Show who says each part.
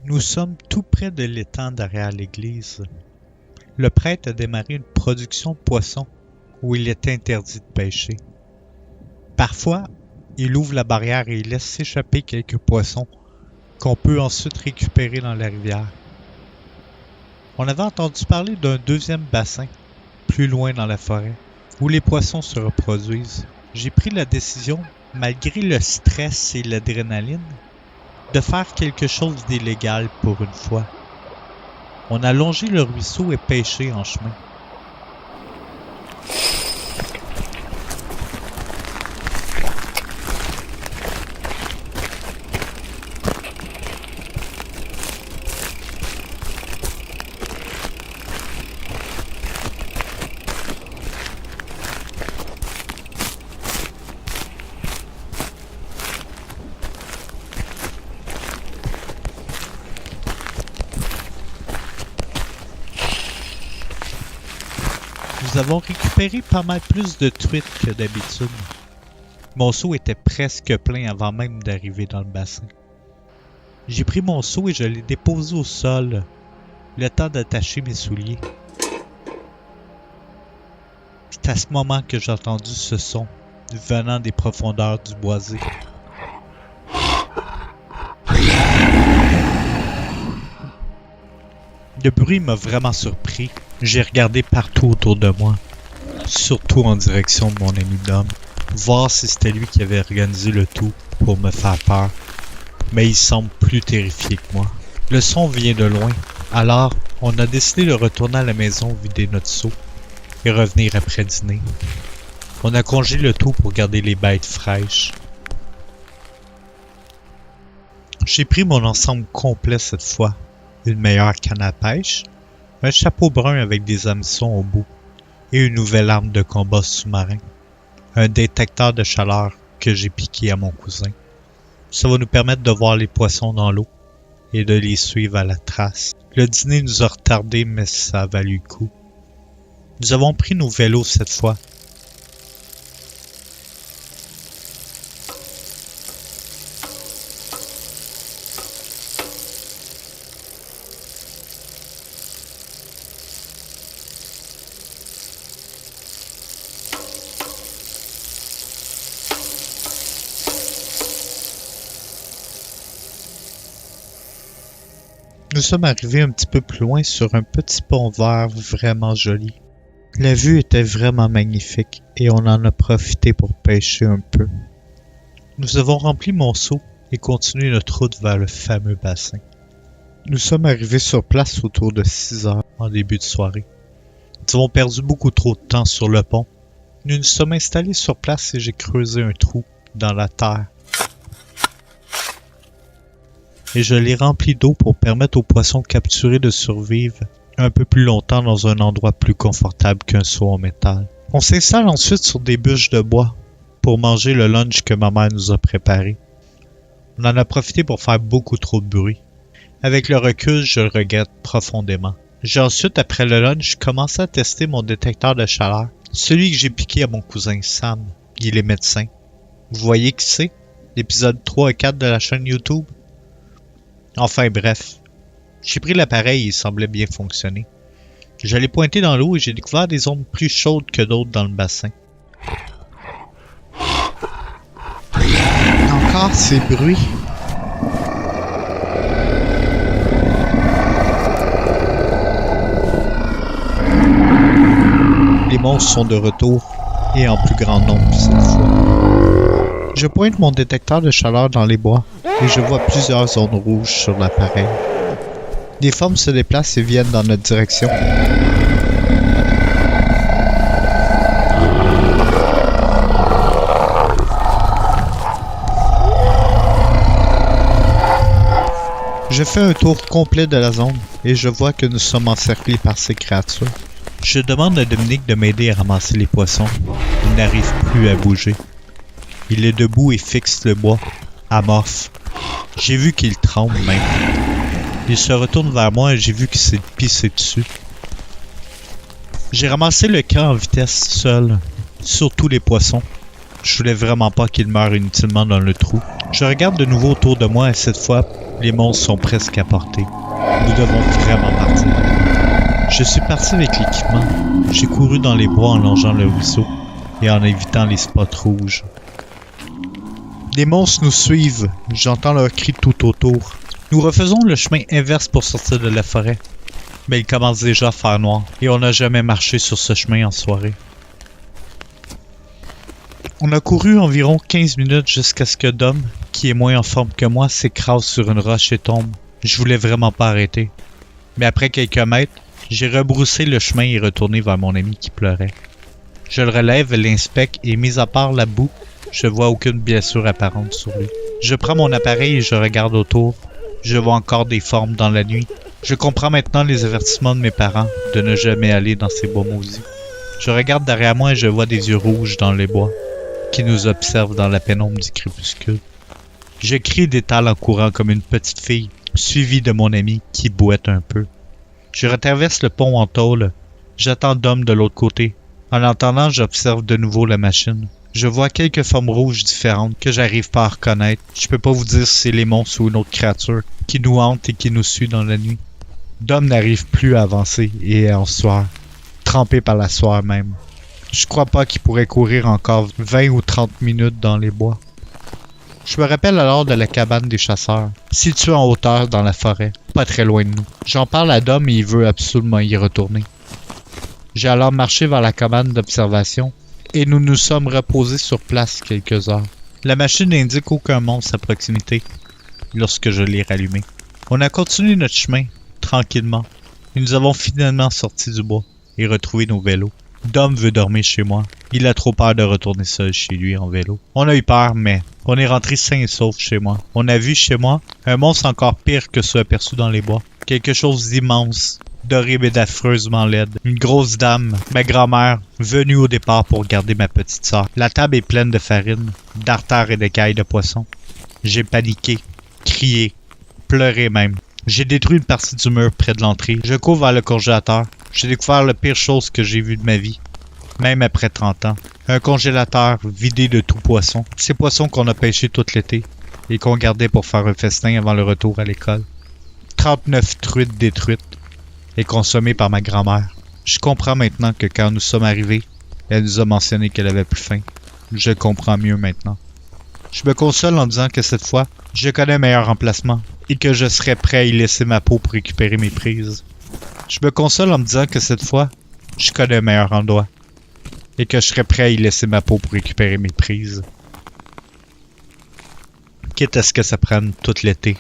Speaker 1: Nous sommes tout près de l'étang derrière l'église. Le prêtre a démarré une production de poissons où il est interdit de pêcher. Parfois, il ouvre la barrière et il laisse s'échapper quelques poissons qu'on peut ensuite récupérer dans la rivière. On avait entendu parler d'un deuxième bassin, plus loin dans la forêt, où les poissons se reproduisent. J'ai pris la décision, malgré le stress et l'adrénaline, de faire quelque chose d'illégal pour une fois. On a longé le ruisseau et pêché en chemin. Nous avons récupéré pas mal plus de truites que d'habitude. Mon seau était presque plein avant même d'arriver dans le bassin. J'ai pris mon seau et je l'ai déposé au sol, le temps d'attacher mes souliers. C'est à ce moment que j'ai entendu ce son venant des profondeurs du boisé. Le bruit m'a vraiment surpris. J'ai regardé partout autour de moi, surtout en direction de mon ami Dom, voir si c'était lui qui avait organisé le tout pour me faire peur. Mais il semble plus terrifié que moi. Le son vient de loin, alors on a décidé de retourner à la maison vider notre seau et revenir après dîner. On a congelé le tout pour garder les bêtes fraîches. J'ai pris mon ensemble complet cette fois. Une meilleure canne à pêche, un chapeau brun avec des hameçons au bout et une nouvelle arme de combat sous-marin, un détecteur de chaleur que j'ai piqué à mon cousin. Ça va nous permettre de voir les poissons dans l'eau et de les suivre à la trace. Le dîner nous a retardé, mais ça a valu le coup. Nous avons pris nos vélos cette fois. Nous sommes arrivés un petit peu plus loin sur un petit pont vert vraiment joli. La vue était vraiment magnifique et on en a profité pour pêcher un peu. Nous avons rempli mon seau et continué notre route vers le fameux bassin. Nous sommes arrivés sur place autour de 6 heures en début de soirée. Nous avons perdu beaucoup trop de temps sur le pont. Nous nous sommes installés sur place et j'ai creusé un trou dans la terre. Et je l'ai rempli d'eau pour permettre aux poissons capturés de survivre un peu plus longtemps dans un endroit plus confortable qu'un seau en métal. On s'installe ensuite sur des bûches de bois pour manger le lunch que ma mère nous a préparé. On en a profité pour faire beaucoup trop de bruit. Avec le recul, je le regrette profondément. J'ai ensuite, après le lunch, commencé à tester mon détecteur de chaleur, celui que j'ai piqué à mon cousin Sam. Il est médecin. Vous voyez qui c'est? L'épisode 3 et 4 de la chaîne YouTube? Enfin bref, j'ai pris l'appareil et il semblait bien fonctionner. Je l'ai pointé dans l'eau et j'ai découvert des zones plus chaudes que d'autres dans le bassin. Encore ces bruits. Les monstres sont de retour et en plus grand nombre cette fois. Je pointe mon détecteur de chaleur dans les bois et je vois plusieurs zones rouges sur l'appareil. Des formes se déplacent et viennent dans notre direction. Je fais un tour complet de la zone et je vois que nous sommes encerclés par ces créatures. Je demande à Dominique de m'aider à ramasser les poissons. Il n'arrive plus à bouger. Il est debout et fixe le bois, amorphe. J'ai vu qu'il tremble même. Il se retourne vers moi et j'ai vu qu'il s'est pissé dessus. J'ai ramassé le camp en vitesse seul, surtout les poissons. Je voulais vraiment pas qu'ils meurent inutilement dans le trou. Je regarde de nouveau autour de moi et cette fois, Les monstres sont presque à portée. Nous devons vraiment partir. Je suis parti avec l'équipement. J'ai couru dans les bois en longeant le ruisseau et en évitant les spots rouges. Les monstres nous suivent. J'entends leurs cris tout autour. Nous refaisons le chemin inverse pour sortir de la forêt. Mais il commence déjà à faire noir et on n'a jamais marché sur ce chemin en soirée. On a couru environ 15 minutes jusqu'à ce que Dom, qui est moins en forme que moi, s'écrase sur une roche et tombe. Je voulais vraiment pas arrêter. Mais après quelques mètres, j'ai rebroussé le chemin et retourné vers mon ami qui pleurait. Je le relève, l'inspecte et mis à part la boue, je vois aucune blessure apparente sur lui. Je prends mon appareil et je regarde autour. Je vois encore des formes dans la nuit. Je comprends maintenant les avertissements de mes parents de ne jamais aller dans ces bois maudits. Je regarde derrière moi et je vois des yeux rouges dans les bois qui nous observent dans la pénombre du crépuscule. Je crie d'étale en courant comme une petite fille, suivie de mon ami qui boite un peu. Je retraverse le pont en tôle. J'attends Dom de l'autre côté. En l'entendant, j'observe de nouveau la machine. Je vois quelques formes rouges différentes que j'arrive pas à reconnaître. Je peux pas vous dire si c'est les monstres ou une autre créature qui nous hante et qui nous suit dans la nuit. Dom n'arrive plus à avancer et est en sueur, trempé par la sueur même. Je crois pas qu'il pourrait courir encore 20 ou 30 minutes dans les bois. Je me rappelle alors de la cabane des chasseurs, située en hauteur dans la forêt, pas très loin de nous. J'en parle à Dom et il veut absolument y retourner. J'ai alors marché vers la cabane d'observation et nous nous sommes reposés sur place quelques heures. La machine n'indique aucun monstre à proximité lorsque je l'ai rallumée. On a continué notre chemin, tranquillement, et nous avons finalement sorti du bois et retrouvé nos vélos. Dom veut dormir chez moi. Il a trop peur de retourner seul chez lui en vélo. On a eu peur, mais on est rentré sain et sauf chez moi. On a vu chez moi un monstre encore pire que ceux aperçus dans les bois. Quelque chose d'immense, d'horrible et d'affreusement laide. Une grosse dame, ma grand-mère, venue au départ pour garder ma petite sœur. La table est pleine de farine, d'artères et d'écailles de poisson. J'ai paniqué, crié, pleuré même. J'ai détruit une partie du mur près de l'entrée. Je cours vers le congélateur. J'ai découvert la pire chose que j'ai vue de ma vie, même après 30 ans. Un congélateur vidé de tout poisson. Ces poissons qu'on a pêchés tout l'été et qu'on gardait pour faire un festin avant le retour à l'école. 39 truites détruites et consommées par ma grand-mère. Je comprends maintenant que quand nous sommes arrivés, elle nous a mentionné qu'elle avait plus faim. Je comprends mieux maintenant. Je me console en disant que cette fois, je connais un meilleur emplacement et que je serai prêt à y laisser ma peau pour récupérer mes prises. Je me console en me disant que cette fois, je connais un meilleur endroit et que je serai prêt à y laisser ma peau pour récupérer mes prises. Quitte à ce que ça prenne tout l'été.